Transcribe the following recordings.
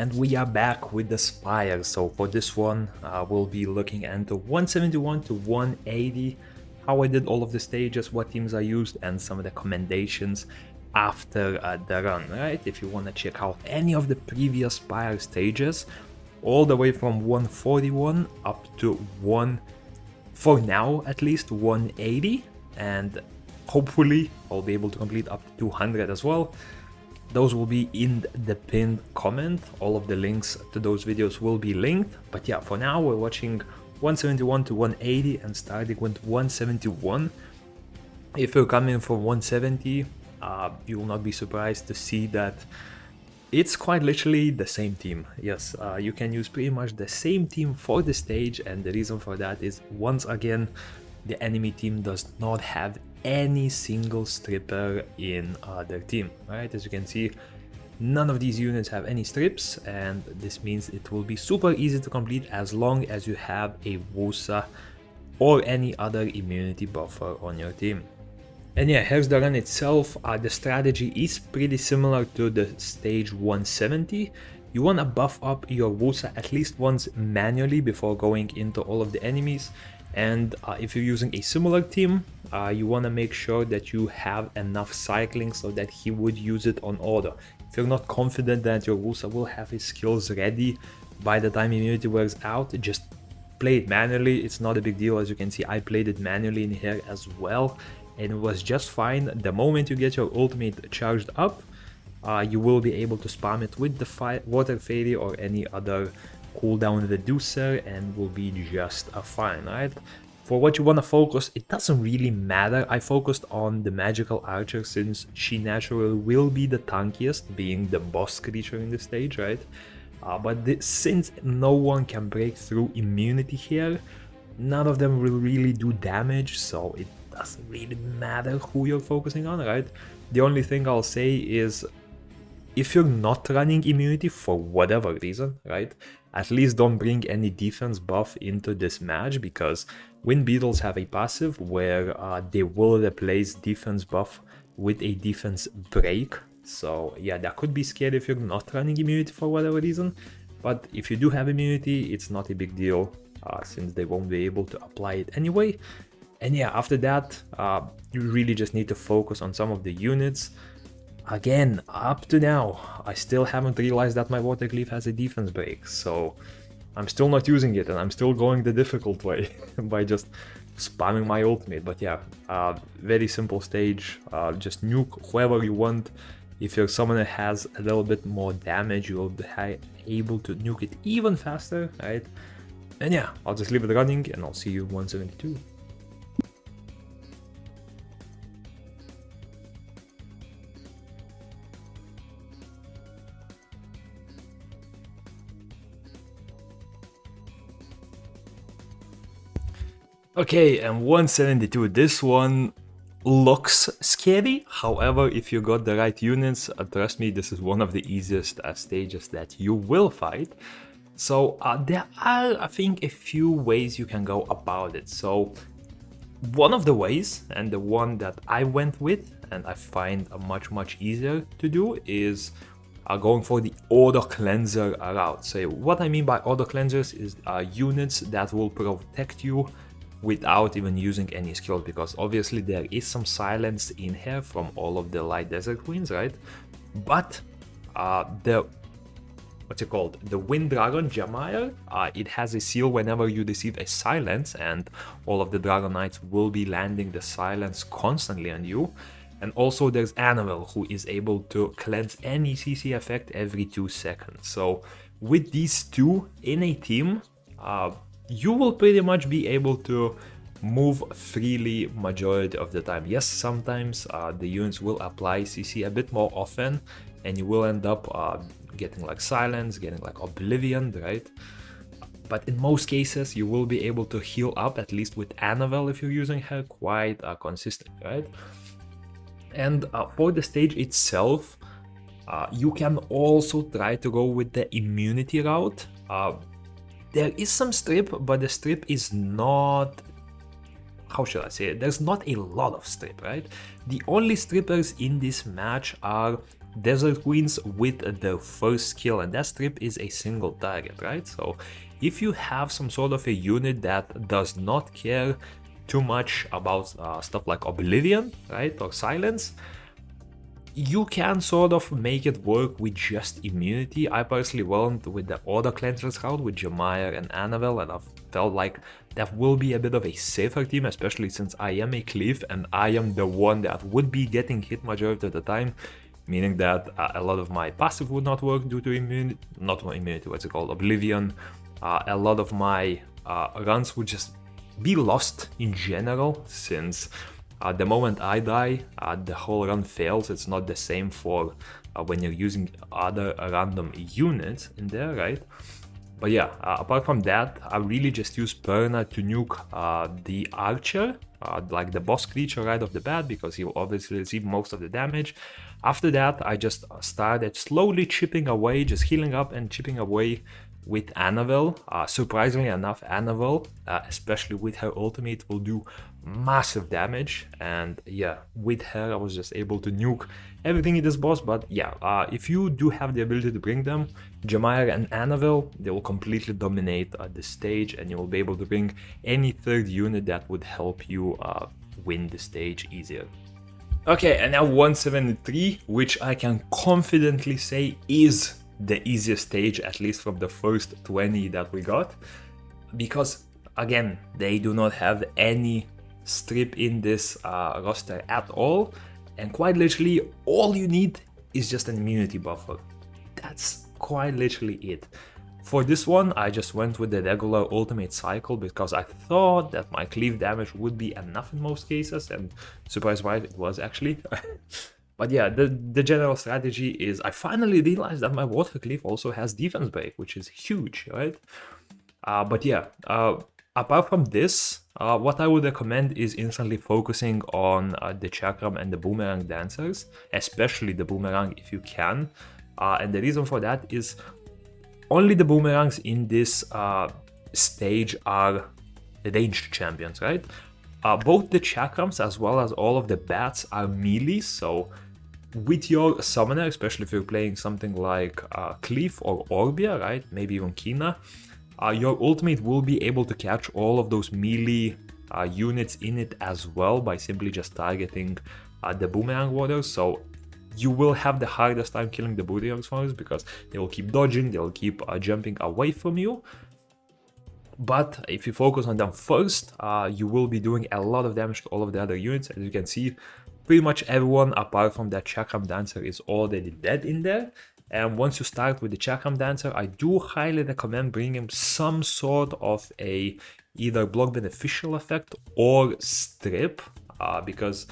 And we are back with the Spires. So for this one, we'll be looking at the 171 to 180, how I did all of the stages, what teams I used, and some of the commendations after the run, right? If you want to check out any of the previous Spire stages, all the way from 141 up to for now at least 180, and hopefully I'll be able to complete up to 200 as well. Those will be in the pinned comment. All of the links to those videos will be linked. But yeah, for now we're watching 171 to 180 and starting with 171. If you're coming from 170, you will not be surprised to see that it's quite literally the same team. Yes, you can use pretty much the same team for the stage, and the reason for that is, once again, the enemy team does not have any single stripper in their team, right? As you can see, none of these units have any strips, and this means it will be super easy to complete as long as you have a Wusa or any other immunity buffer on your team. And yeah, here's the run itself. The strategy is pretty similar to the stage 170. You want to buff up your Wusa at least once manually before going into all of the enemies. And if you're using a similar team, you want to make sure that you have enough cycling so that he would use it on order. If you're not confident that your Wusa will have his skills ready by the time immunity wears out, just play it manually. It's not a big deal. As you can see, I played it manually in here as well, and it was just fine. The moment you get your ultimate charged up, you will be able to spam it with the Water Fairy or any other cooldown reducer, and will be just fine, right? For what you want to focus, it doesn't really matter. I focused on the magical archer since she naturally will be the tankiest, being the boss creature in the stage, right? But since no one can break through immunity here, none of them will really do damage, so it doesn't really matter who you're focusing on, right? The only thing I'll say is, if you're not running immunity for whatever reason, right, at least don't bring any defense buff into this match, because Wind Beetles have a passive where they will replace defense buff with a defense break. So yeah, that could be scary if you're not running immunity for whatever reason. But if you do have immunity, it's not a big deal, since they won't be able to apply it anyway. And yeah, after that, you really just need to focus on some of the units. Again, up to now, I still haven't realized that my Water Cleave has a defense break, so I'm still not using it, and I'm still going the difficult way by just spamming my ultimate. But yeah, very simple stage, just nuke whoever you want. If your summoner has a little bit more damage, you will be able to nuke it even faster, right? And yeah, I'll just leave it running, and I'll see you 172. Okay, and 172, this one looks scary. However, if you got the right units, trust me, this is one of the easiest stages that you will fight. So there are, I think, a few ways you can go about it. So one of the ways, and the one that I went with, and I find much easier to do, is going for the auto cleanser route. So what I mean by auto cleansers is units that will protect you without even using any skills, because obviously there is some silence in here from all of the Light Desert Queens, right? But the Wind Dragon Jamire, it has a seal whenever you receive a silence, and all of the Dragon Knights will be landing the silence constantly on you. And also there's Annabelle, who is able to cleanse any CC effect every 2 seconds. So with these two in a team, you will pretty much be able to move freely majority of the time. Yes, sometimes the units will apply CC a bit more often, and you will end up getting like silence, getting like oblivion, right? But in most cases, you will be able to heal up, at least with Annabelle if you're using her, quite consistent, right? And for the stage itself, you can also try to go with the immunity route. There is some strip, but the strip is not, how should I say it? There's not a lot of strip, right? The only strippers in this match are Desert Queens with the first skill, and that strip is a single target, right? So if you have some sort of a unit that does not care too much about stuff like Oblivion, right, or Silence, you can sort of make it work with just immunity. I personally went with the Order Cleansers route with Jemire and Annabelle, and I felt like that will be a bit of a safer team, especially since I am a Cleave and I am the one that would be getting hit majority of the time, meaning that a lot of my passive would not work due to immunity, not immunity, what's it called, Oblivion. A lot of my runs would just be lost in general, since the moment I die, the whole run fails. It's not the same for when you're using other random units in there, right? But yeah, apart from that, I really just use Perna to nuke the archer, like the boss creature right off the bat, because he will obviously receive most of the damage. After that, I just started slowly chipping away, just healing up and chipping away with Annabelle. Surprisingly enough, Annabelle, especially with her ultimate, will do massive damage, and yeah, with her I was just able to nuke everything in this boss. But yeah, if you do have the ability to bring them, Jemire and Annabelle, they will completely dominate the stage, and you will be able to bring any third unit that would help you win the stage easier. Okay, and now 173, which I can confidently say is the easiest stage, at least from the first 20 that we got, because again, they do not have any strip in this roster at all, and quite literally all you need is just an immunity buffer. That's quite literally it. For this one, I just went with the regular ultimate cycle because I thought that my cleave damage would be enough in most cases, and surprise why it was actually. But yeah, the general strategy is I finally realized that my water cleave also has defense break, which is huge, right? But yeah, apart from this, what I would recommend is instantly focusing on the Chakram and the Boomerang Dancers, especially the Boomerang if you can. And the reason for that is only the Boomerangs in this stage are ranged champions, right? Both the Chakrams as well as all of the bats are melee, so with your summoner, especially if you're playing something like Cleave or Orbia, right, maybe even Kina, your ultimate will be able to catch all of those melee units in it as well by simply just targeting the Boomerang Warriors. So you will have the hardest time killing the Boomerang Warriors because they will keep dodging, they will keep jumping away from you. But if you focus on them first, you will be doing a lot of damage to all of the other units. As you can see, pretty much everyone apart from that Chakram Dancer is already dead in there. And once you start with the Chakram Dancer, I do highly recommend bringing some sort of a either block beneficial effect or strip, because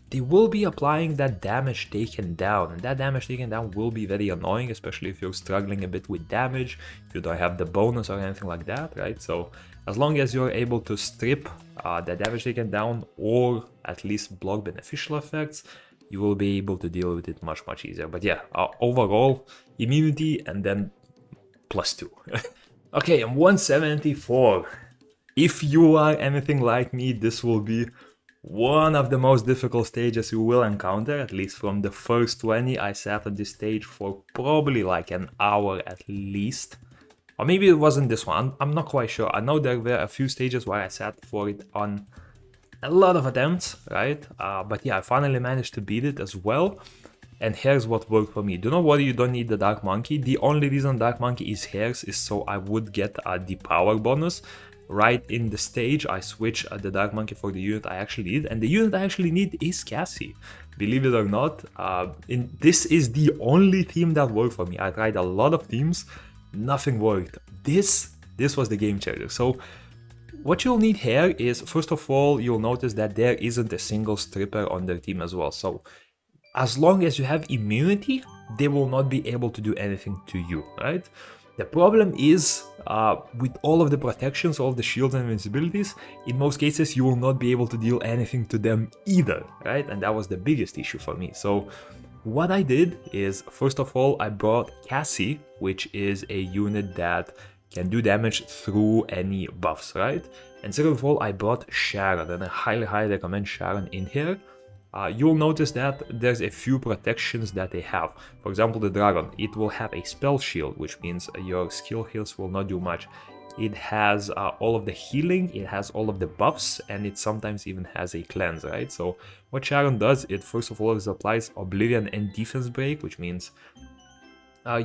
they will be applying that damage taken down, and that damage taken down will be very annoying, especially if you're struggling a bit with damage, if you don't have the bonus or anything like that, right? So as long as you're able to strip the damage taken down or at least block beneficial effects, you will be able to deal with it much easier. But yeah, overall, immunity and then +2. Okay, I'm 174. If you are anything like me, this will be one of the most difficult stages you will encounter. At least from the first 20, I sat at this stage for probably like an hour at least. Or maybe it wasn't this one, I'm not quite sure. I know there were a few stages where I sat for it on a lot of attempts, right? But yeah, I finally managed to beat it as well. And here's what worked for me. Do not worry, you don't need the Dark Monkey. The only reason Dark Monkey is here is so I would get the power bonus. Right in the stage, I switch the Dark Monkey for the unit I actually need, and the unit I actually need is Cassie. Believe it or not, this is the only team that worked for me. I tried a lot of teams, nothing worked. This was the game changer. So what you'll need here is, first of all, you'll notice that there isn't a single stripper on their team as well. So as long as you have immunity, they will not be able to do anything to you, right? The problem is, with all of the protections, all of the shields and invincibilities, in most cases you will not be able to deal anything to them either, right? And that was the biggest issue for me. So what I did is, first of all, I brought Cassie, which is a unit that can do damage through any buffs, right? And second of all, I brought Sharon, and I highly recommend Sharon in here. you'll notice that there's a few protections that they have. For example, the dragon, it will have a spell shield, which means your skill heals will not do much. It has all of the healing, it has all of the buffs, and it sometimes even has a cleanse, right? So what Sharon does, it first of all is applies Oblivion and Defense Break, which means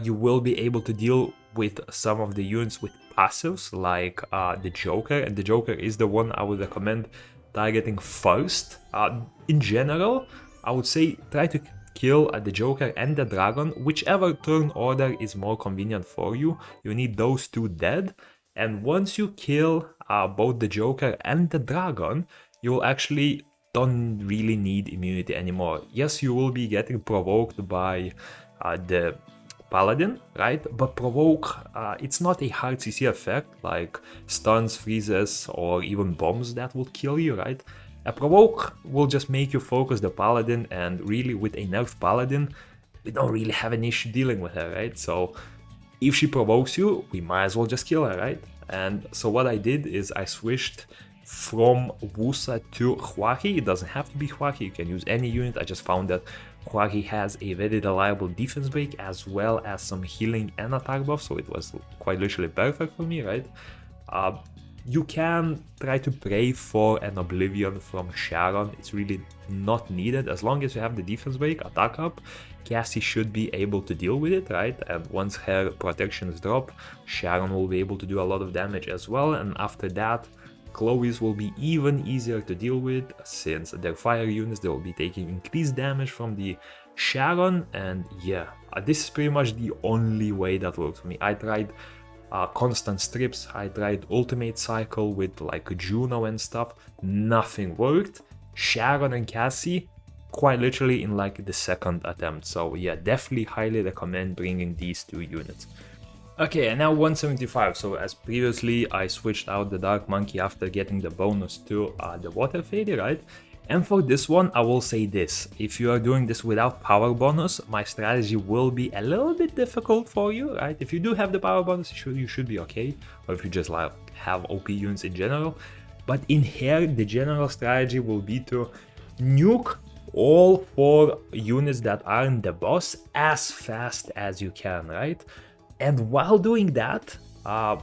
you will be able to deal with some of the units with passives, like the Joker, and the Joker is the one I would recommend targeting first. In general, I would say try to kill the Joker and the Dragon, whichever turn order is more convenient for you. You need those two dead, and once you kill both the Joker and the Dragon, you'll actually don't really need immunity anymore. Yes, you will be getting provoked by the Paladin, right? But provoke, it's not a hard CC effect like stuns, freezes, or even bombs that will kill you, right? A provoke will just make you focus the Paladin, and really with a nerfed Paladin, we don't really have an issue dealing with her, right? So if she provokes you, we might as well just kill her, right? And so what I did is I switched from Wusa to Huaki. It doesn't have to be Huaki, you can use any unit. I just found that Huaki has a very reliable defense break as well as some healing and attack buff, so it was quite literally perfect for me, right? You can try to pray for an Oblivion from Sharon, it's really not needed. As long as you have the defense break, attack up, Cassie should be able to deal with it, right? And once her protections drop, Sharon will be able to do a lot of damage as well, and after that, Chloe's will be even easier to deal with, since their fire units, they will be taking increased damage from the Sharon, and yeah, this is pretty much the only way that works for me. I tried constant strips, I tried ultimate cycle with like Juno and stuff, nothing worked. Sharon and Cassie, quite literally in like the second attempt, so yeah, definitely highly recommend bringing these two units. Okay, and now 175, so as previously I switched out the Dark Monkey after getting the bonus to the Water Fairy, right? And for this one, I will say this, if you are doing this without power bonus, my strategy will be a little bit difficult for you, right? If you do have the power bonus, you should be okay, or if you just like have OP units in general. But in here, the general strategy will be to nuke all 4 units that are in the boss as fast as you can, right? And while doing that, I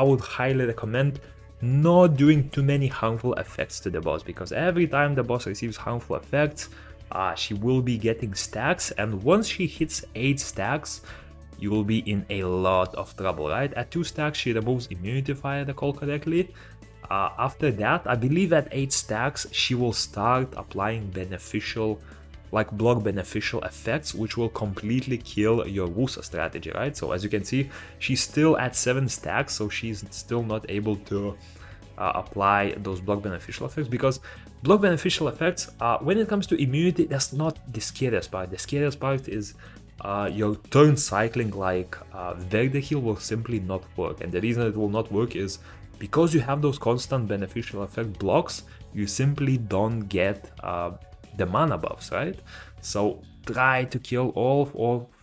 would highly recommend not doing too many harmful effects to the boss, because every time the boss receives harmful effects, she will be getting stacks, and once she hits 8 stacks, you will be in a lot of trouble, right? At 2 stacks, she removes immunity if I recall correctly. After that, I believe at 8 stacks, she will start applying beneficial, like block beneficial effects, which will completely kill your Wusa strategy, right? So as you can see, she's still at 7 stacks, so she's still not able to apply those block beneficial effects, because block beneficial effects, when it comes to immunity, that's not the scariest part. The scariest part is your turn cycling, like Verde Heal will simply not work, and the reason it will not work is because you have those constant beneficial effect blocks, you simply don't get the mana buffs, right? So try to kill all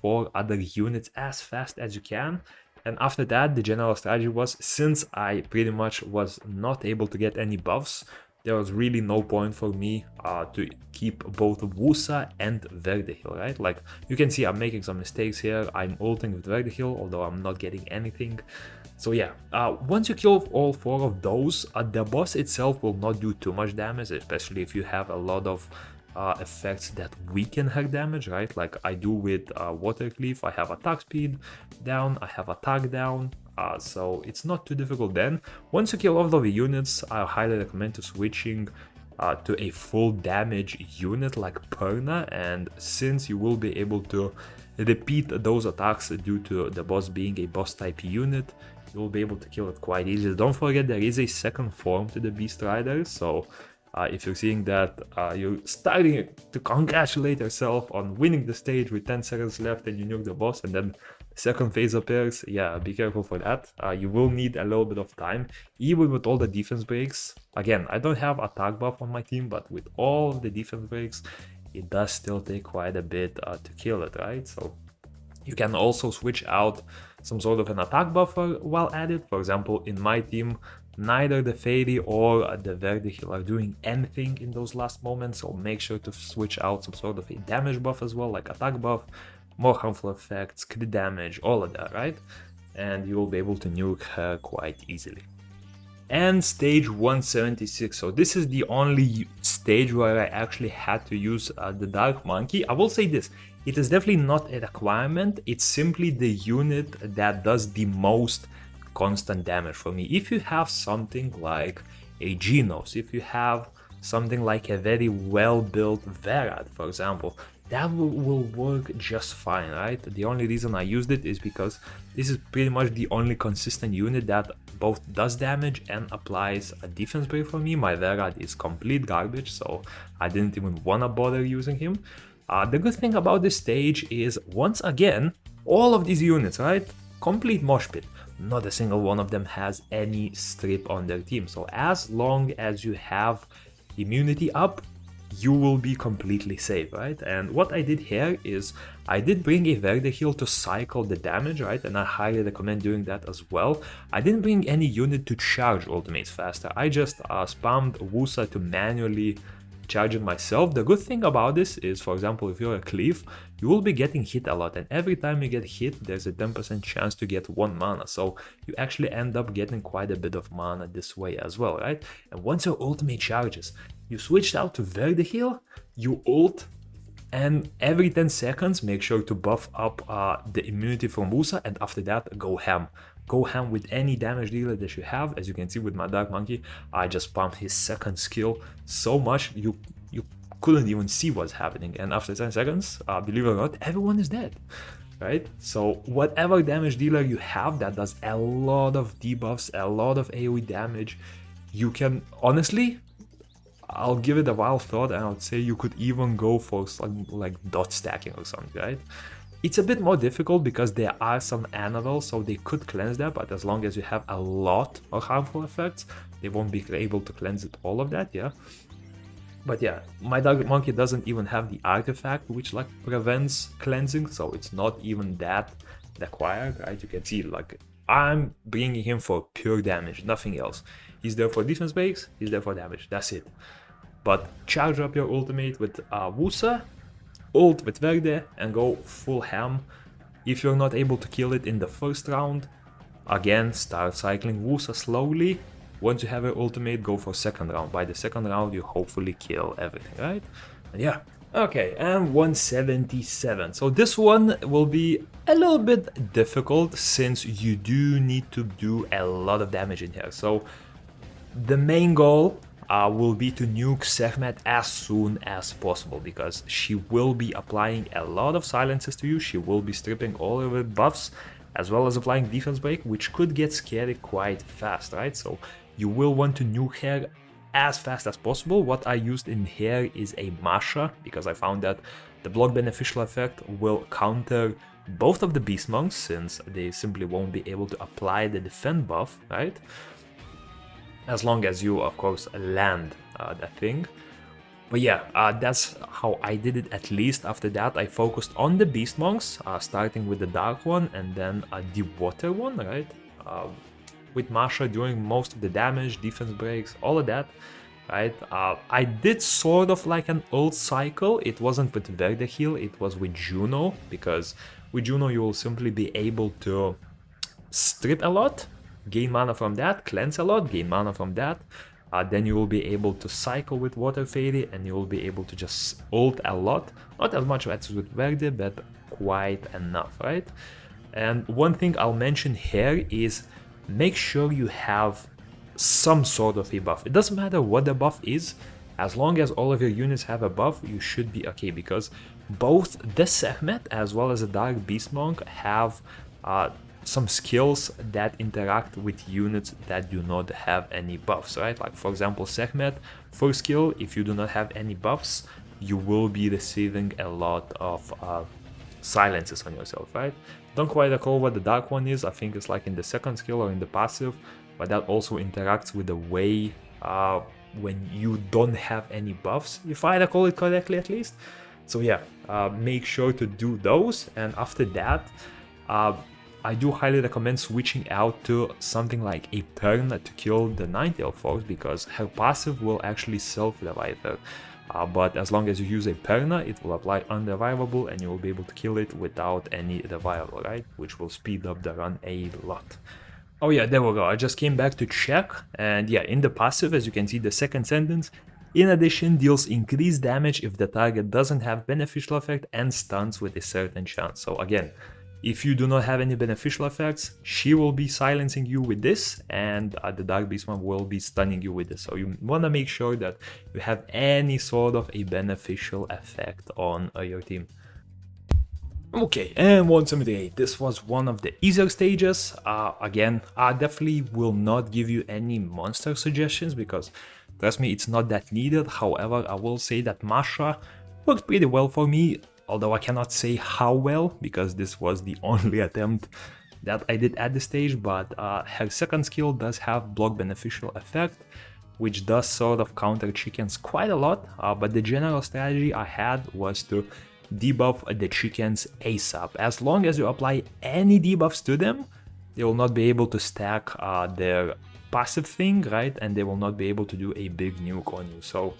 4 other units as fast as you can. And after that, the general strategy was, since I pretty much was not able to get any buffs, there was really no point for me to keep both Wusa and Verde Heal, right? Like, you can see I'm making some mistakes here. I'm ulting with Verde Heal, although I'm not getting anything. So yeah, once you kill all 4 of those, the boss itself will not do too much damage, especially if you have a lot of effects that weaken her damage, right? Like I do with Watercleave, I have attack speed down, I have attack down, so it's not too difficult then. Once you kill all of the units, I highly recommend to switching to a full damage unit like Perna, and since you will be able to repeat those attacks due to the boss being a boss type unit, you will be able to kill it quite easily. Don't forget there is a second form to the Beast Rider, so if you're seeing that you're starting to congratulate yourself on winning the stage with 10 seconds left and you nuke the boss and then the second phase appears, yeah, be careful for that. You will need a little bit of time, even with all the defense breaks. Again, I don't have attack buff on my team, but with all of the defense breaks, it does still take quite a bit to kill it, right? So you can also switch out some sort of an attack buffer while at it. For example, in my team, neither the Fairy or the Verde heal are doing anything in those last moments, so make sure to switch out some sort of a damage buff as well, like attack buff, more harmful effects, crit damage, all of that, right? And you will be able to nuke her quite easily. And stage 176, so this is the only stage where I actually had to use the Dark Monkey. I will say this, it is definitely not a requirement, it's simply the unit that does the most constant damage for me. If you have something like a Genos, if you have something like a very well built Verad, for example, that will work just fine, right? The only reason I used it is because this is pretty much the only consistent unit that both does damage and applies a defense break for me. My Verad is complete garbage, so I didn't even wanna bother using him. The good thing about this stage is, once again, all of these units, right? Complete mosh pit. Not a single one of them has any strip on their team. So as long as you have immunity up, you will be completely safe, right? And what I did here is I did bring a Verde heal to cycle the damage, right? And I highly recommend doing that as well. I didn't bring any unit to charge ultimates faster. I just spammed Wusa to manually charge it myself. The good thing about this is, for example, if you're a Cleave, you will be getting hit a lot, and every time you get hit, there's a 10% chance to get 1 mana, so you actually end up getting quite a bit of mana this way as well, right? And once your ultimate charges, you switched out to Verde heal, you ult, and every 10 seconds make sure to buff up the immunity from Wusa, and after that go ham. Go ham with any damage dealer that you have. As you can see with my Dark Monkey, I just pumped his second skill so much you couldn't even see what's happening, and after 10 seconds, believe it or not, everyone is dead, right? So whatever damage dealer you have that does a lot of debuffs, a lot of AoE damage, you can, honestly, I'll give it a wild thought, and I would say you could even go for something like dot stacking or something, right? It's a bit more difficult because there are some anvils, so they could cleanse that, but as long as you have a lot of harmful effects, they won't be able to cleanse it, all of that, yeah? But yeah, my Dark Monkey doesn't even have the artifact which like prevents cleansing, so it's not even that required, right? You can see, like, I'm bringing him for pure damage, nothing else. He's there for defense breaks, he's there for damage, that's it. But charge up your ultimate with Wusa, ult with Verde, and go full ham. If you're not able to kill it in the first round, again, start cycling Wusa slowly. Once you have your ultimate, go for second round. By the second round, you hopefully kill everything, right? And yeah. Okay, and 177. So this one will be a little bit difficult since you do need to do a lot of damage in here. So the main goal will be to nuke Sekhmet as soon as possible, because she will be applying a lot of silences to you. She will be stripping all of her buffs as well as applying defense break, which could get scary quite fast, right? So you will want to nuke her as fast as possible. What I used in here is a Masha, because I found that the block beneficial effect will counter both of the Beast Monks, since they simply won't be able to apply the defend buff, right? As long as you, of course, land that thing. But yeah, that's how I did it, at least. After that, I focused on the Beast Monks, starting with the Dark one and then the Water one, right? With Masha doing most of the damage, defense breaks, all of that, right? I did sort of like an ult cycle. It wasn't with Verde heal, it was with Juno, because with Juno you will simply be able to strip a lot, gain mana from that, cleanse a lot, gain mana from that, then you will be able to cycle with Water Fairy, and you will be able to just ult a lot, not as much as with Verde, but quite enough, right? And one thing I'll mention here is make sure you have some sort of a buff. It doesn't matter what the buff is, as long as all of your units have a buff, you should be okay, because both the Sekhmet as well as the Dark Beast Monk have some skills that interact with units that do not have any buffs, right? Like, for example, Sekhmet, first skill, if you do not have any buffs, you will be receiving a lot of silences on yourself, right? Don't quite recall what the Dark one is. I think it's like in the second skill or in the passive, but that also interacts with the way when you don't have any buffs, if I recall it correctly at least. So yeah, make sure to do those, and after that, I do highly recommend switching out to something like a Pern to kill the Ninetale Fox, because her passive will actually self-revive her. But as long as you use a Perna, it will apply unrevivable and you will be able to kill it without any revival, right? Which will speed up the run a lot. Oh yeah, there we go. I just came back to check, and yeah, in the passive, as you can see, the second sentence, in addition, deals increased damage if the target doesn't have beneficial effect and stuns with a certain chance. So again, if you do not have any beneficial effects, she will be silencing you with this, and the Dark Beast one will be stunning you with this. So you want to make sure that you have any sort of a beneficial effect on your team. Okay, and 178, this was one of the easier stages. Again, I definitely will not give you any monster suggestions because, trust me, it's not that needed. However, I will say that Masha worked pretty well for me, although I cannot say how well because this was the only attempt that I did at this stage. But her second skill does have block beneficial effect, which does sort of counter chickens quite a lot. But the general strategy I had was to debuff the chickens ASAP. As long as you apply any debuffs to them, they will not be able to stack their passive thing, right? And they will not be able to do a big nuke on you. So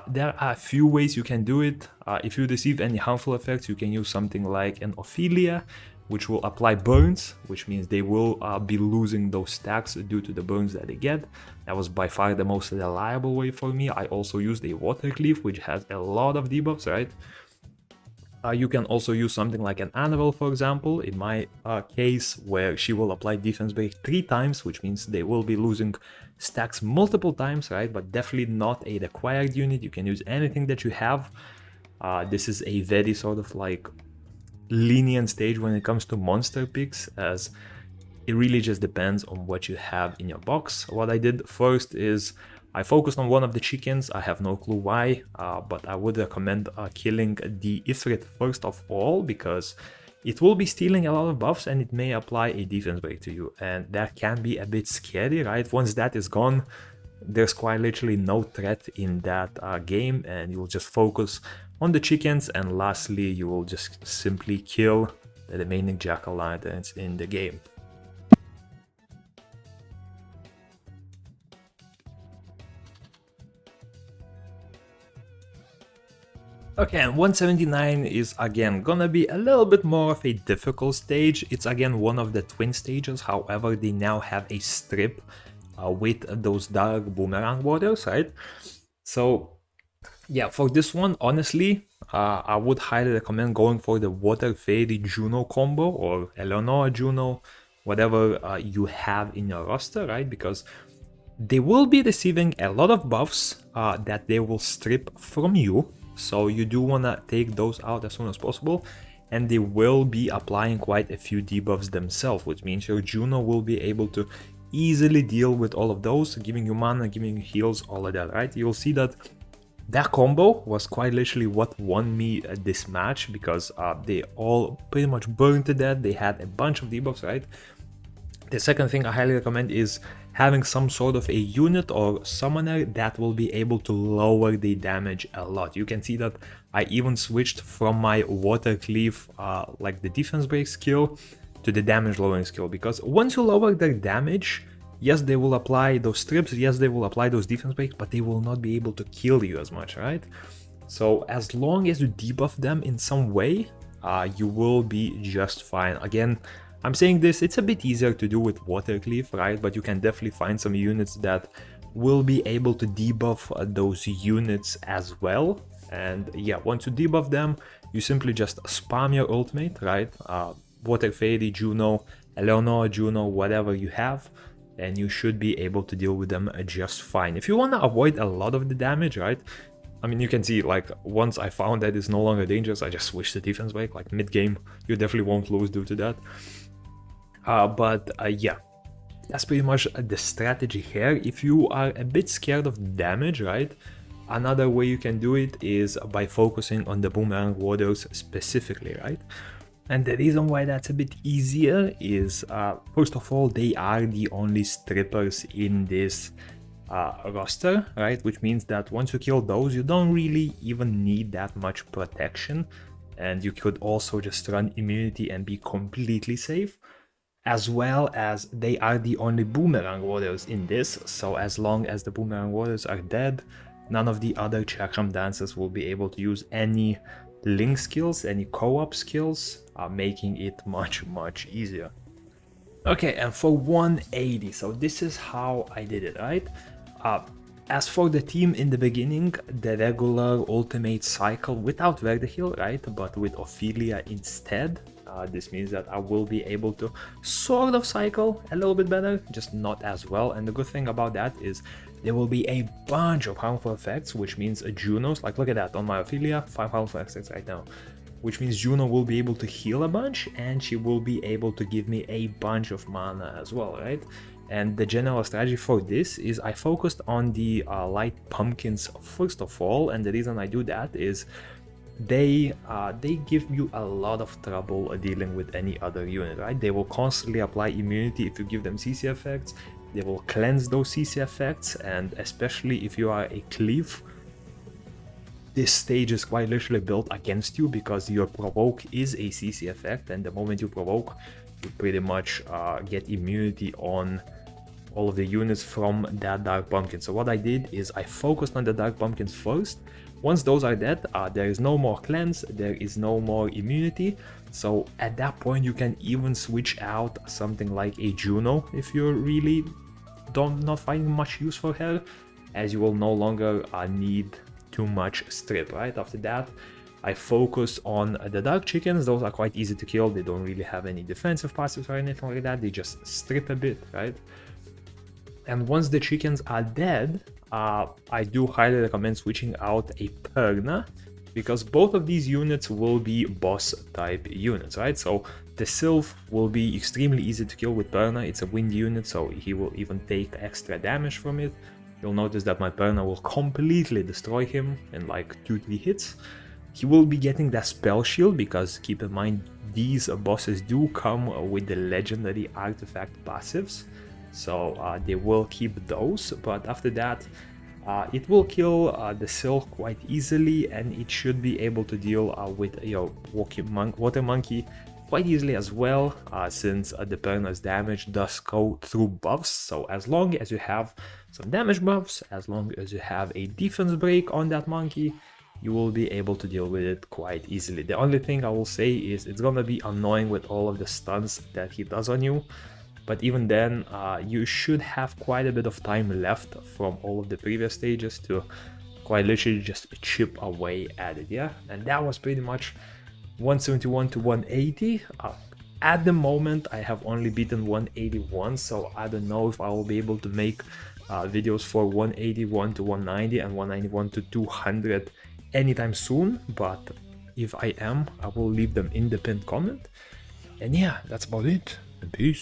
there are a few ways you can do it. If you receive any harmful effects, you can use something like an Ophelia, which will apply burns, which means they will be losing those stacks due to the burns that they get. That was by far the most reliable way for me. I also used a Water Cleave, which has a lot of debuffs, right? You can also use something like an Annabelle, for example, in my case, where she will apply defense break 3 times, which means they will be losing stacks multiple times, right? But definitely not a required unit. You can use anything that you have. This is a very sort of like lenient stage when it comes to monster picks, as it really just depends on what you have in your box. What I did first is I focused on one of the chickens. I have no clue why, but I would recommend killing the Ifrit first of all, because it will be stealing a lot of buffs and it may apply a defense break to you, and that can be a bit scary, right? Once that is gone, there's quite literally no threat in that game, and you will just focus on the chickens, and lastly you will just simply kill the remaining jack-o'-lanterns in the game. Okay, and 179 is again gonna be a little bit more of a difficult stage. It's again one of the twin stages, however they now have a strip with those dark boomerang waters, right? So yeah, for this one, honestly, I would highly recommend going for the Water Fairy Juno combo, or Eleanor Juno, whatever you have in your roster, right? Because they will be receiving a lot of buffs that they will strip from you. So you do want to take those out as soon as possible, and they will be applying quite a few debuffs themselves, which means your Juno will be able to easily deal with all of those, giving you mana, giving you heals, all of that, right? You'll see that that combo was quite literally what won me this match, because they all pretty much burned to death. They had a bunch of debuffs, right? The second thing I highly recommend is having some sort of a unit or summoner that will be able to lower the damage a lot. You can see that I even switched from my Water Cleave, like the defense break skill, to the damage lowering skill, because once you lower their damage, yes, they will apply those strips, yes, they will apply those defense breaks, but they will not be able to kill you as much, right? So as long as you debuff them in some way, you will be just fine. Again, I'm saying this, it's a bit easier to do with Water Cleave, right? But you can definitely find some units that will be able to debuff those units as well. And yeah, once you debuff them, you simply just spam your ultimate, right? Water Fairy, Juno, Eleanor, Juno, whatever you have, and you should be able to deal with them just fine. If you want to avoid a lot of the damage, right? I mean, you can see, like, once I found that it's no longer dangerous, I just switched the defense break. Like, mid-game, you definitely won't lose due to that. Yeah, that's pretty much the strategy here. If you are a bit scared of damage, right, another way you can do it is by focusing on the boomerang waters specifically, right? And the reason why that's a bit easier is, first of all, they are the only strippers in this roster, right? Which means that once you kill those, you don't really even need that much protection, and you could also just run immunity and be completely safe. as well as they are the only boomerang warriors in this, so as long as the boomerang warriors are dead, none of the other chakram dancers will be able to use any link skills, any co-op skills, making it much easier. Okay, and for 180, so this is how I did it, right? As for the team in the beginning, the regular ultimate cycle without Verdeheal, right? But with Ophelia instead. This means that I will be able to sort of cycle a little bit better, just not as well. And the good thing about that is there will be a bunch of harmful effects, which means Juno's, like look at that, on my Ophelia, 5 harmful effects right now. Which means Juno will be able to heal a bunch, and she will be able to give me a bunch of mana as well, right? And the general strategy for this is I focused on the light pumpkins first of all, and the reason I do that is they give you a lot of trouble dealing with any other unit, right? They will constantly apply immunity if you give them CC effects, they will cleanse those CC effects, and especially if you are a cleave, this stage is quite literally built against you because your provoke is a CC effect, and the moment you provoke, you pretty much get immunity on all of the units from that dark pumpkin. So what I did is I focused on the dark pumpkins first. Once those are dead, there is no more cleanse, there is no more immunity. So at that point you can even switch out something like a Juno if you're really not finding much use for her, as you will no longer need too much strip, right? After that, I focus on the dark chickens. Those are quite easy to kill. They don't really have any defensive passives or anything like that. They just strip a bit, right? And once the chickens are dead, I do highly recommend switching out a Perna, because both of these units will be boss type units, right? So the Sylph will be extremely easy to kill with Perna. It's a wind unit, so he will even take extra damage from it. You'll notice that my Perna will completely destroy him in like 2-3 hits. He will be getting that spell shield, because keep in mind these bosses do come with the legendary artifact passives. So they will keep those, but after that it will kill the Silk quite easily, and it should be able to deal with your water monkey quite easily as well, since the Perna's damage does go through buffs. So as long as you have some damage buffs, as long as you have a defense break on that monkey, you will be able to deal with it quite easily. The only thing I will say is it's gonna be annoying with all of the stuns that he does on you. But even then, you should have quite a bit of time left from all of the previous stages to quite literally just chip away at it, yeah? And that was pretty much 171 to 180. At the moment, I have only beaten 181, so I don't know if I will be able to make videos for 181 to 190 and 191 to 200 anytime soon. But if I am, I will leave them in the pinned comment. And yeah, that's about it. And peace.